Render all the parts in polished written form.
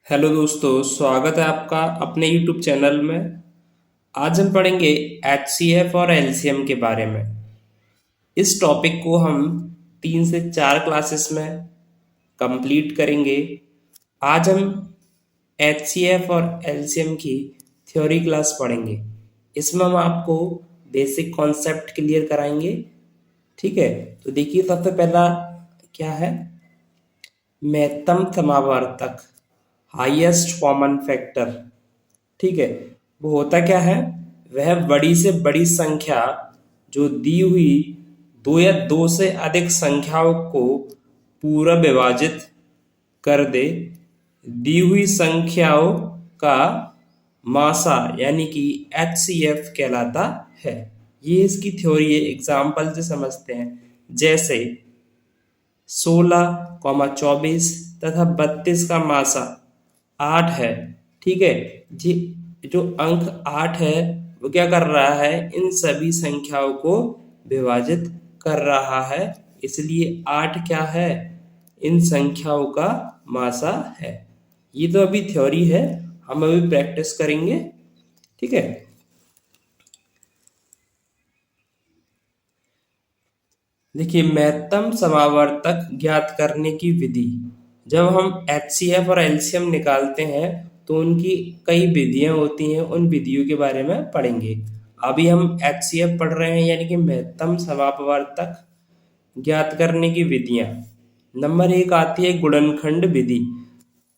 Hello दोस्तों, स्वागत है आपका अपने YouTube चैनल में। आज हम पढ़ेंगे HCF और LCM के बारे में। इस टॉपिक को हम 3 से 4 क्लासेस में कंप्लीट करेंगे। आज हम HCF और LCM की थ्योरी क्लास पढ़ेंगे। इसमें हम आपको बेसिक कॉन्सेप्ट क्लियर कराएंगे। ठीक है, तो देखिए सबसे पहला क्या है, महत्तम समावर्तक, हाईएस्ट कॉमन फैक्टर। ठीक है, वो होता क्या है, वह बड़ी से बड़ी संख्या जो दी हुई दो या दो से अधिक संख्याओं को पूरा विभाजित कर दे। दी हुई संख्याओं का मासा यानी कि HCF कहलाता है। ये इसकी थ्योरी है, एग्जाम्पल से समझते हैं। जैसे 16, 24 तथा 32 का मासा 8 है। ठीक है जी, जो अंक 8 है वो क्या कर रहा है, इन सभी संख्याओं को विभाजित कर रहा है, इसलिए 8 क्या है, इन संख्याओं का मासा है। ये तो अभी थ्योरी है, हम अभी प्रैक्टिस करेंगे। ठीक है, देखिए महत्तम समावर्तक ज्ञात करने की विधि। जब हम HCF और LCM निकालते हैं तो उनकी कई विधियां होती हैं, उन विधियों के बारे में पढ़ेंगे। अभी हम HCF पढ़ रहे हैं यानी कि महत्तम समावर्तक ज्ञात करने की विधियां। नंबर 1 आती है गुणनखंड विधि।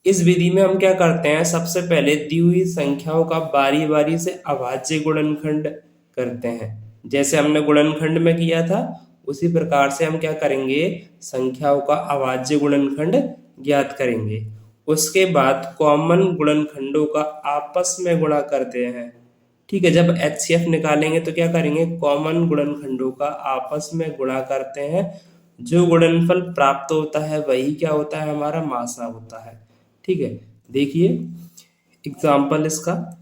इस विधि में हम क्या करते हैं, सबसे पहले दी हुई संख्याओं का बारी बारी से अभाज्य गुणनखंड करते हैं। जैसे हमने गुणनखंड में किया था उसी प्रकार से हम क्या करेंगे, संख्याओं का अभाज्य गुणनखंड ज्ञात करेंगे। उसके बाद कॉमन गुणनखंडों का आपस में गुणा करते हैं। ठीक है, जब HCF निकालेंगे तो क्या करेंगे, कॉमन गुणनखंडों का आपस में गुणा करते हैं। जो गुणनफल प्राप्त होता है वही क्या होता है, हमारा मासा होता है। ठीक है, देखिए एग्जाम्पल इसका,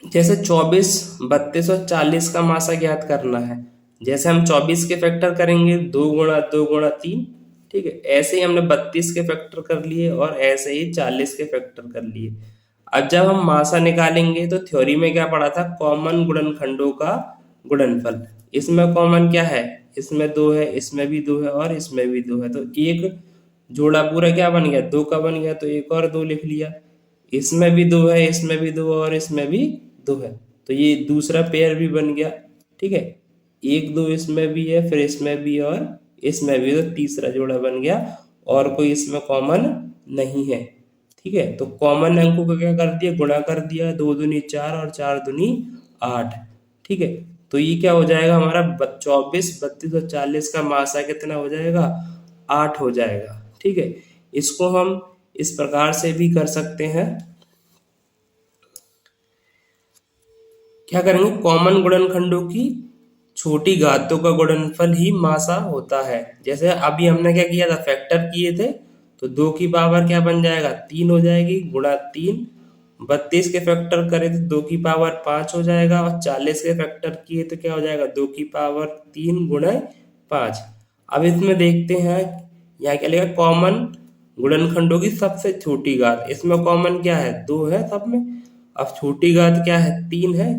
जैसे 24, 32 और 40 का मासा ज्ञात करना है। जैसे हम 24 के फैक्टर करेंगे 2 गुणा 2 गुणा 3। ठीक है, ऐसे ही हमने 32 के फैक्टर कर लिए और ऐसे ही 40 के फैक्टर कर लिए। अब जब हम मासा निकालेंगे तो थ्योरी में क्या पढ़ा था, कॉमन गुणनखंडों का गुणनफल। इसमें कॉमन क्या है, इसमें 2 है, इसमें भी 2 है और इसमें भी 2 है, तो एक जोड़ा पूरा क्या बन गया, 2 का बन गया, तो एक और 2 लिख लिया। इसमें भी 2 है, इसमें भी 2 और इसमें भी 2 है, तो ये दूसरा पेयर भी बन गया। ठीक है, 1 2 इसमें भी है, फिर इसमें भी और इसमें भी, तो तीसरा जोड़ा बन गया और कोई इसमें कॉमन नहीं है। ठीक है, तो कॉमन अंकों को क्या कर दिया, गुणा कर दिया, 2 दूनी 4 और 4 दूनी 8। ठीक है, तो ये क्या हो जाएगा हमारा 24, 32 और 40 का मासा कितना हो जाएगा, 8 हो जाएगा। ठीक है, इसको हम इस प्रकार से भी कर सकते हैं। क्या करेंगे, कॉमन गुणनखंडों की छोटी घातों का गुणनफल ही मासा होता है। जैसे अभी हमने क्या किया था, फैक्टर किए थे, तो 2 की पावर क्या बन जाएगा, 3 हो जाएगी, गुणा 3। 32 के फैक्टर करे तो 2 की पावर 5 हो जाएगा और 40 के फैक्टर किए तो क्या हो जाएगा, 2 की पावर 3 गुणा 5। अब इसमें देखते हैं, यहाँ क्या लिखा, कॉमन गुणनखंडों की सबसे छोटी घात। इसमें कॉमन क्या है, 2 है सब में। अब छोटी घात क्या है, 3 है,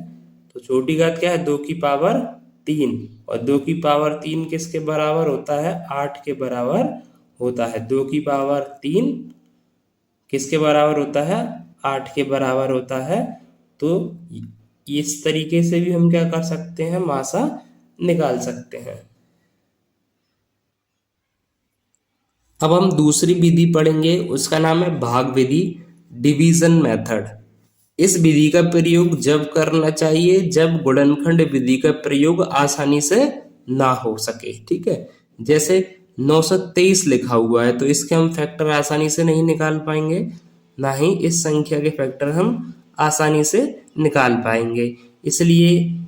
तो छोटी घात क्या है, 2 की पावर 3, और 2 की पावर 3 किसके बराबर होता है, 8 के बराबर होता है। 2 की पावर 3 किसके बराबर होता है, 8 के बराबर होता है। तो इस तरीके से भी हम क्या कर सकते हैं, मासा निकाल सकते हैं। अब हम दूसरी विधि पढ़ेंगे, उसका नाम है भाग विधि, डिवीजन मेथड। इस विधि का प्रयोग जब करना चाहिए जब गुणनखंड विधि का प्रयोग आसानी से ना हो सके। ठीक है, जैसे 923 लिखा हुआ है तो इसके हम फैक्टर आसानी से नहीं निकाल पाएंगे, ना ही इस संख्या के फैक्टर हम आसानी से निकाल पाएंगे। इसलिए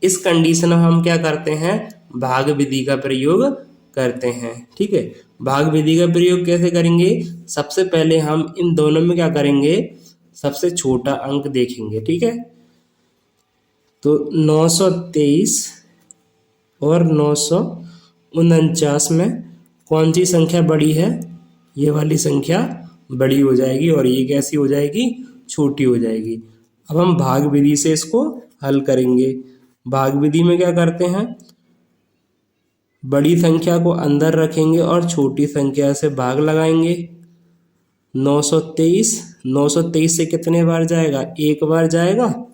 इस कंडीशन में हम क्या करते हैं, भाग विधि का प्रयोग करते हैं। ठीक है, भाग विधि का प्रयोग कैसे करेंगे, सबसे पहले हम इन दोनों में क्या करेंगे, सबसे छोटा अंक देखेंगे। ठीक है, तो 923 और 949 में कौन सी संख्या बड़ी है, ये वाली संख्या बड़ी हो जाएगी और ये कैसी हो जाएगी, छोटी हो जाएगी। अब हम भाग विधि से इसको हल करेंगे। भाग विधि में क्या करते हैं, बड़ी संख्या को अंदर रखेंगे और छोटी संख्या से भाग लगाएंगे। 923, 923 से कितने बार जाएगा, एक बार जाएगा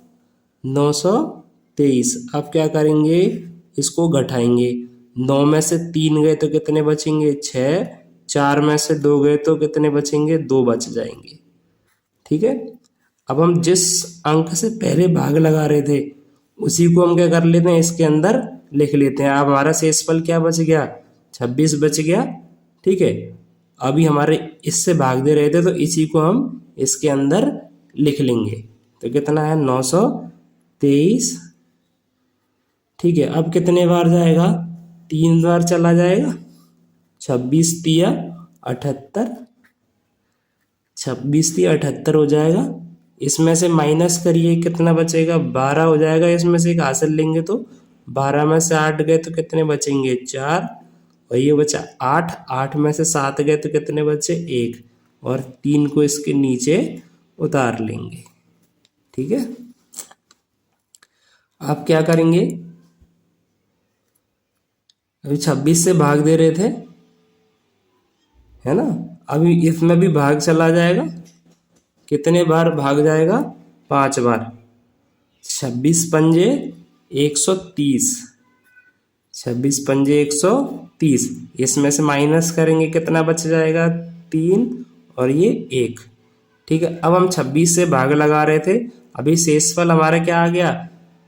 923। अब क्या करेंगे, इसको घटाएंगे। 9 में से 3 गए तो कितने बचेंगे, 6। 4 में से 2 गए तो कितने बचेंगे, 2 बच जाएंगे। ठीक है। अब हम जिस अंक से पहले भाग लगा रहे थे उसी को हम क्या कर लेते हैं, इसके अंदर लिख लेते हैं। अब हमारा शेषफल क्या बच गया, 26 बच गया। ठीक है। अभी हमारे इससे भाग दे रहे थे तो इसी को हम इसके अंदर लिख लेंगे। तो कितना है, 923। ठीक है। अब कितने बार जाएगा, 3 बार चला जाएगा। 26 तिया 78, 26 तिया 78 हो जाएगा। इसमें से माइनस करिए, कितना बचेगा, 12 हो जाएगा। इसमें से एक हासिल लेंगे तो 12 में से 8 गए तो कितने बचेंगे, 4। और ये बचा 8। 8 में से 7 गए तो कितने बचे, 1। और 3 को इसके नीचे उतार लेंगे। ठीक है। आप क्या करेंगे, अभी 26 से भाग दे रहे थे, है ना। अभी इसमें भी भाग चला जाएगा। कितने बार भाग जाएगा, 5 बार। 26 पंजे 130, 26 पंजे 130। इसमें से माइनस करेंगे, कितना बच जाएगा, 3 और ये 1। ठीक है। अब हम 26 से भाग लगा रहे थे, अभी शेषफल हमारा क्या आ गया,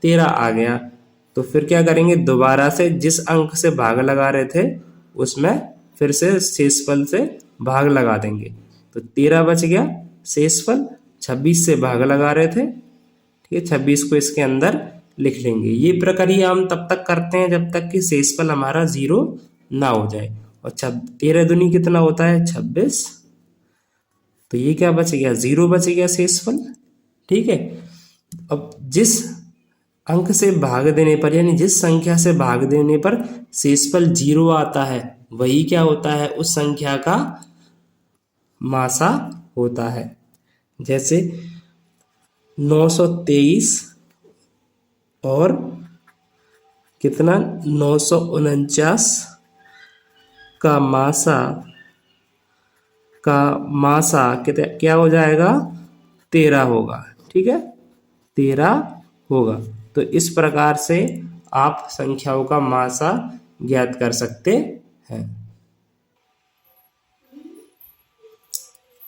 13 आ गया। तो फिर क्या करेंगे, दोबारा से जिस अंक से भाग लगा रहे थे उसमें फिर से शेषफल से भाग लगा देंगे। तो 13 बच गया शेषफल, 26 से भाग लगा रहे थे। ठीक है। 26 को इसके अंदर लिख लेंगे। ये प्रक्रिया हम तब तक करते हैं जब तक कि शेषफल हमारा 0 ना हो जाए। और 13 दूनी कितना होता है, 26। तो ये क्या बच गया, 0 बच गया शेषफल। ठीक है। अब जिस अंक से भाग देने पर, यानी जिस संख्या से भाग देने पर शेषफल 0 आता है, वही क्या होता है, उस संख्या का मासा होता है। जैसे 923 और कितना, 949 का मासा कितना क्या हो जाएगा, 13 होगा। ठीक है, 13 होगा। तो इस प्रकार से आप संख्याओं का मासा ज्ञात कर सकते हैं।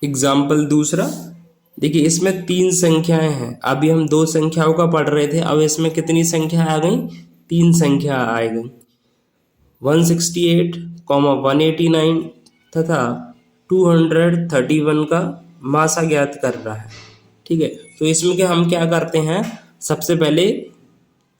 एग्जाम्पल दूसरा देखिए, इसमें 3 संख्याएं हैं। अभी हम 2 संख्याओं का पढ़ रहे थे, अब इसमें कितनी संख्या आ गई, 3 संख्या आ गई। 168, 189 तथा 231 का मासा ज्ञात कर रहा है। ठीक है। तो इसमें हम क्या करते हैं, सबसे पहले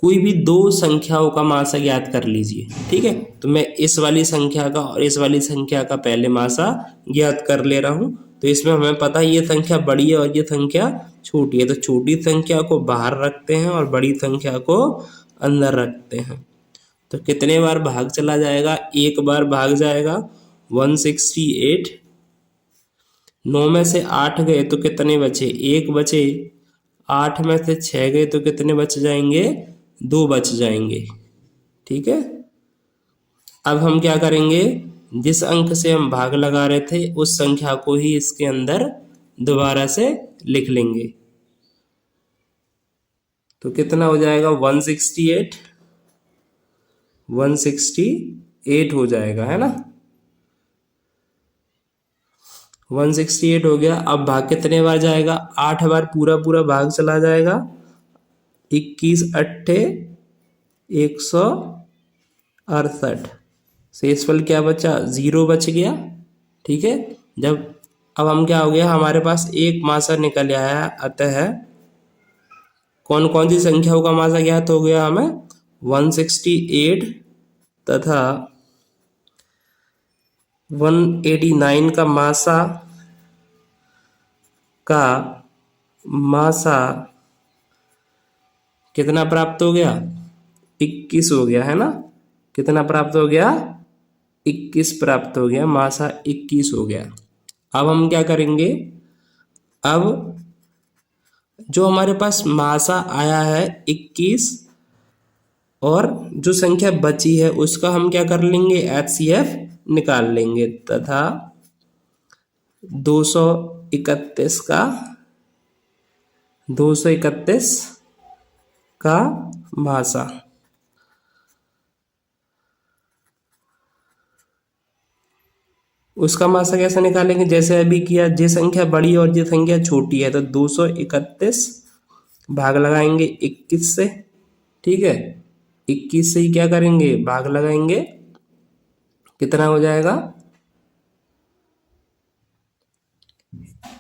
कोई भी 2 संख्याओं का मासा ज्ञात कर लीजिए। ठीक है। तो मैं इस वाली संख्या का और इस वाली संख्या का पहले मासा ज्ञात कर ले रहा हूं। तो इसमें हमें पता है ये संख्या बड़ी है और ये संख्या छोटी है, तो छोटी संख्या को बाहर रखते हैं और बड़ी संख्या को अंदर रखते हैं। तो कितने बार भाग चला जाएगा, एक बार भाग जाएगा। 168, 9 में से 8 गए तो कितने बचे, 1 बचे। 8 में से 6 गए तो कितने बच जाएंगे, 2 बच जाएंगे। ठीक है। अब हम क्या करेंगे, जिस अंक से हम भाग लगा रहे थे उस संख्या को ही इसके अंदर दोबारा से लिख लेंगे। तो कितना हो जाएगा, 168 हो जाएगा, है ना। 168 हो गया। अब भाग कितने बार जाएगा, 8 बार पूरा पूरा भाग चला जाएगा। 21 अट्ठे 168। शेषफल क्या बचा, 0 बच गया। ठीक है। जब अब हम क्या हो गया, हमारे पास एक मासा निकल आया, अतः कौन कौन सी संख्याओं का मासा ज्ञात हो गया हमें, 168 तथा 189 का मासा कितना प्राप्त हो गया, 21 हो गया, है ना। कितना प्राप्त हो गया, 21 प्राप्त हो गया, मासा 21 हो गया। अब हम क्या करेंगे, अब जो हमारे पास मासा आया है 21 और जो संख्या बची है उसका हम क्या कर लेंगे, HCF निकाल लेंगे तथा 231 का मासा। उसका मासा कैसे निकालेंगे, जैसे अभी किया, जे संख्या बड़ी और जे संख्या छोटी है तो 231 भाग लगाएंगे 21 से, ठीक है। 21 से ही क्या करेंगे, भाग लगाएंगे, कितना हो जाएगा,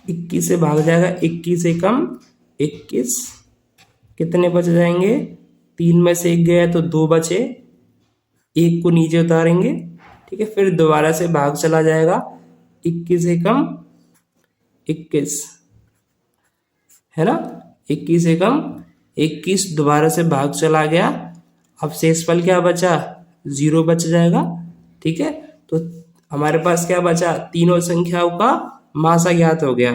21 से भाग जाएगा, 21 से कम 21, कितने बच जाएंगे, 3 में से 1 गया तो 2 बचे, 1 को नीचे उतारेंगे, ठीक है। फिर दोबारा से भाग चला जाएगा, 21 से कम 21 है ना, 21 से कम 21, दोबारा से भाग चला गया, अब शेषफल क्या बचा, 0 बच जाएगा, ठीक है। तो हमारे पास क्या बचा, तीनों संख्याओं का मासा ज्ञात हो गया,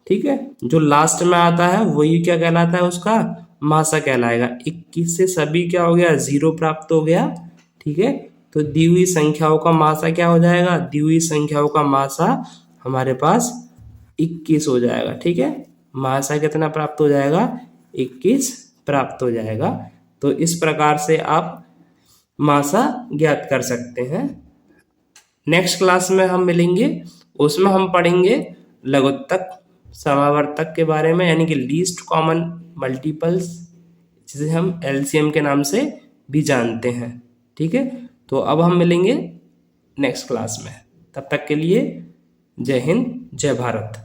ठीक है। जो लास्ट में आता है वही क्या कहलाता है, उसका मासा कहलाएगा। 21 से सभी क्या हो गया, 0 प्राप्त हो गया, ठीक है। तो दी हुई संख्याओं का मासा क्या हो जाएगा, दी हुई संख्याओं का मासा हमारे पास 21 हो जाएगा, ठीक है। मासा कितना प्राप्त हो जाएगा, 21 प्राप्त हो जाएगा। तो इस प्रकार से आप मासा ज्ञात कर सकते हैं। नेक्स्ट क्लास में हम मिलेंगे, उसमें हम पढ़ेंगे लघुत्तक समावर्तक के बारे में, यानी कि लीस्ट कॉमन मल्टीपल्स, जिसे हम LCM के नाम से भी जानते हैं, ठीक है। तो अब हम मिलेंगे नेक्स्ट क्लास में, तब तक के लिए जय हिंद जय भारत।